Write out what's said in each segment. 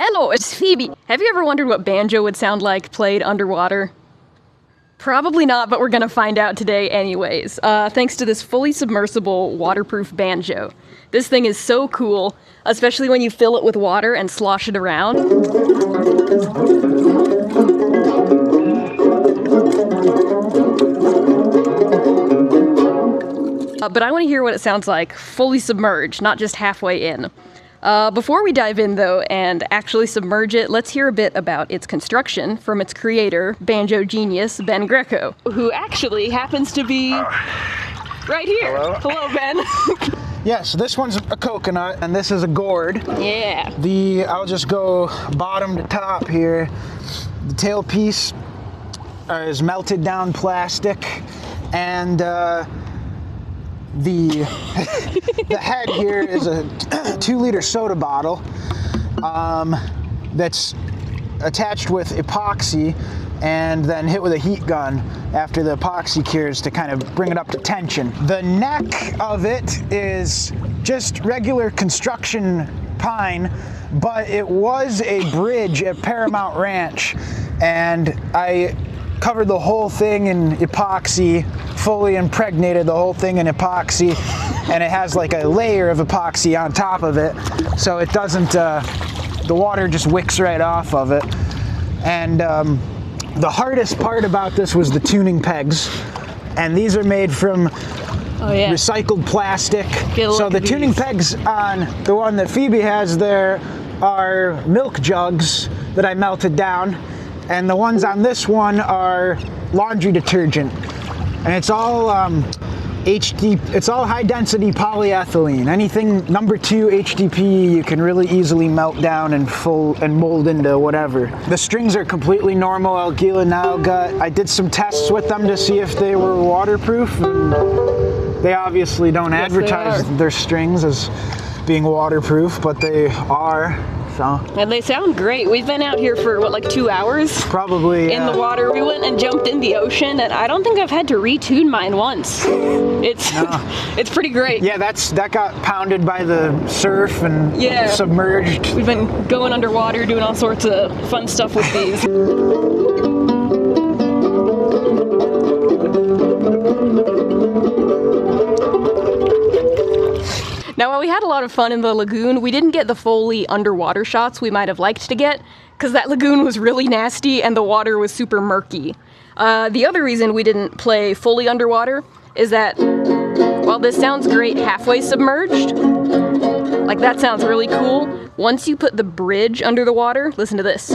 Hello, it's Phoebe. Have you ever wondered what banjo would sound like played underwater? Probably not, but we're gonna find out today anyways, thanks to this fully submersible, waterproof banjo. This thing is so cool, especially when you fill it with water and slosh it around. But I want to hear what it sounds like fully submerged, not just halfway in. Before we dive in though and actually submerge it, let's hear a bit about its construction from its creator, banjo genius Ben Greco, who actually happens to be right here. Hello, Ben. Yeah, so this one's a coconut and this is a gourd. Yeah. I'll just go bottom to top here. The tailpiece is melted down plastic, and the head here is a 2-liter soda bottle that's attached with epoxy and then hit with a heat gun after the epoxy cures to kind of bring it up to tension. The neck of it is just regular construction pine, but it was a bridge at Paramount Ranch, and I covered the whole thing in epoxy, fully impregnated the whole thing in epoxy, and it has like a layer of epoxy on top of it, so it doesn't, the water just wicks right off of it. And the hardest part about this was the tuning pegs, and these are made from recycled plastic. So the tuning pegs on the one that Phoebe has there are milk jugs that I melted down, and the ones on this one are laundry detergent, and it's all it's all high density polyethylene. Anything number 2 HDPE you can really easily melt down and mold into whatever. The strings are completely normal Algila Nylgut. I did some tests with them to see if they were waterproof, and they obviously don't advertise their strings as being waterproof, but they are. So. And they sound great. We've been out here for what, like 2 hours? Probably, in the water. We went and jumped in the ocean, and I don't think I've had to retune mine once. It's pretty great. Yeah, that got pounded by the surf and submerged. We've been going underwater, doing all sorts of fun stuff with these. Now, while we had a lot of fun in the lagoon, we didn't get the fully underwater shots we might have liked to get, because that lagoon was really nasty and the water was super murky. The other reason we didn't play fully underwater is that while this sounds great halfway submerged, like that sounds really cool, once you put the bridge under the water, listen to this.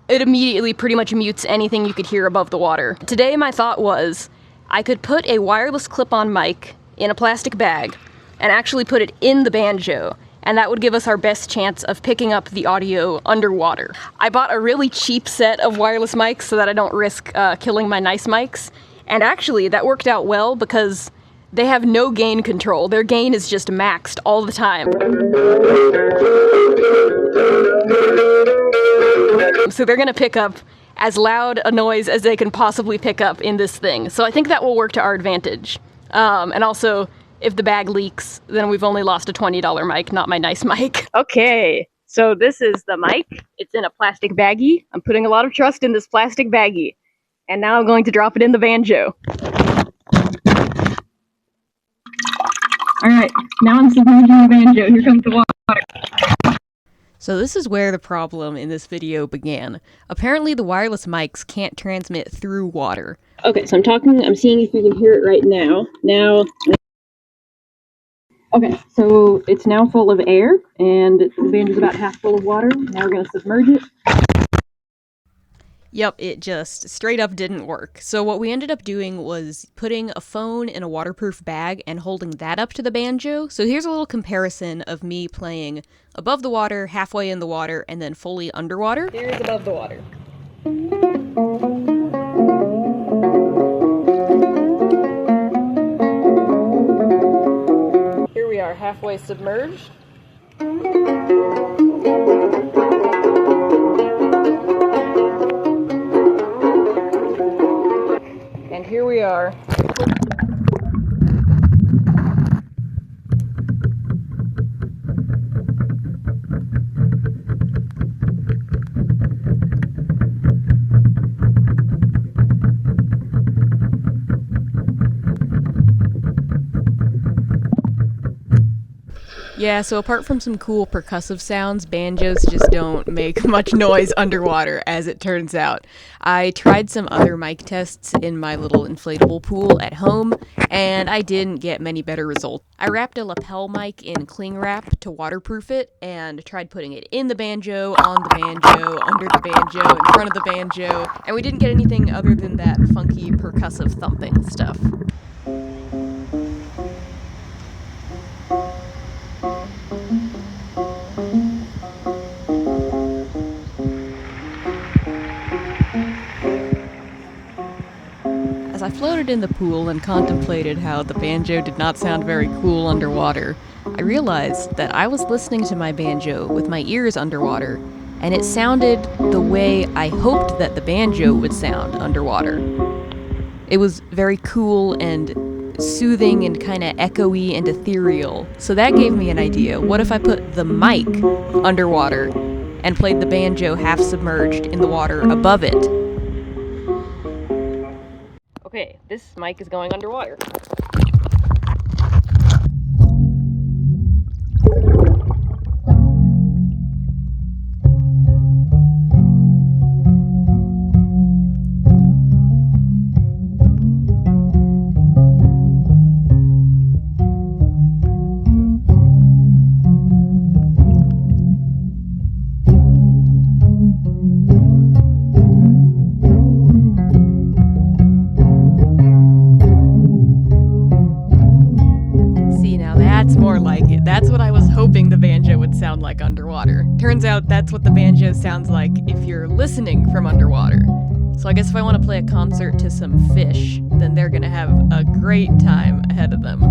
It immediately pretty much mutes anything you could hear above the water. Today my thought was, I could put a wireless clip-on mic in a plastic bag and actually put it in the banjo, and that would give us our best chance of picking up the audio underwater. I bought a really cheap set of wireless mics so that I don't risk killing my nice mics, and actually that worked out well because they have no gain control. Their gain is just maxed all the time. So they're gonna pick up as loud a noise as they can possibly pick up in this thing. So I think that will work to our advantage. And also, if the bag leaks, then we've only lost a $20 mic, not my nice mic. Okay, so this is the mic. It's in a plastic baggie. I'm putting a lot of trust in this plastic baggie. And now I'm going to drop it in the banjo. Alright, now I'm submerging the banjo. Here comes the water. So this is where the problem in this video began. Apparently the wireless mics can't transmit through water. Okay, so I'm seeing if you can hear it right now. Okay, so it's now full of air, and the banjo's about half full of water. Now we're gonna submerge it. Yep, it just straight up didn't work. So what we ended up doing was putting a phone in a waterproof bag and holding that up to the banjo. So here's a little comparison of me playing above the water, halfway in the water, and then fully underwater. Here's above the water. Here we are, halfway submerged. And here we are. Yeah, so apart from some cool percussive sounds, banjos just don't make much noise underwater, as it turns out. I tried some other mic tests in my little inflatable pool at home, and I didn't get many better results. I wrapped a lapel mic in cling wrap to waterproof it, and tried putting it in the banjo, on the banjo, under the banjo, in front of the banjo, and we didn't get anything other than that funky percussive thumping stuff. As I floated in the pool and contemplated how the banjo did not sound very cool underwater, I realized that I was listening to my banjo with my ears underwater, and it sounded the way I hoped that the banjo would sound underwater. It was very cool and soothing and kind of echoey and ethereal, so that gave me an idea. What if I put the mic underwater and played the banjo half submerged in the water above it? Okay, this mic is going underwater. That's more like it. That's what I was hoping the banjo would sound like underwater. Turns out that's what the banjo sounds like if you're listening from underwater. So I guess if I want to play a concert to some fish, then they're gonna have a great time ahead of them.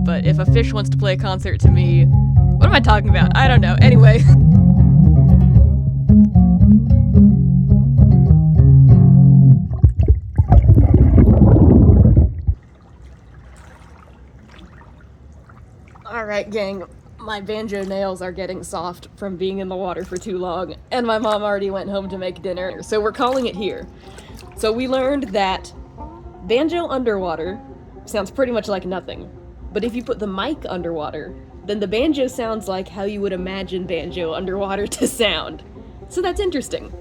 But if a fish wants to play a concert to me, what am I talking about? I don't know. Anyway. Alright, gang, my banjo nails are getting soft from being in the water for too long, and my mom already went home to make dinner, so we're calling it here. So we learned that banjo underwater sounds pretty much like nothing, but if you put the mic underwater, then the banjo sounds like how you would imagine banjo underwater to sound. So that's interesting.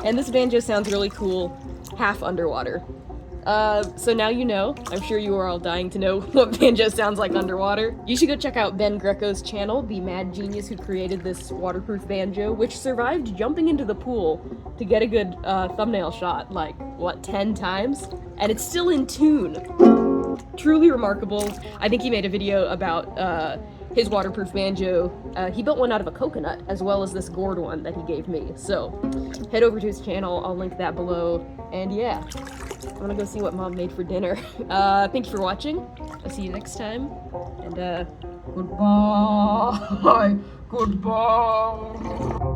And this banjo sounds really cool, half underwater. So now you know. I'm sure you are all dying to know what banjo sounds like underwater. You should go check out Ben Greco's channel, the mad genius who created this waterproof banjo, which survived jumping into the pool to get a good thumbnail shot, like, what, 10 times? And it's still in tune. Truly remarkable. I think he made a video about his waterproof banjo. He built one out of a coconut, as well as this gourd one that he gave me. So head over to his channel, I'll link that below, and yeah. I'm gonna go see what Mom made for dinner. Thank you for watching. I'll see you next time. And, goodbye. Goodbye.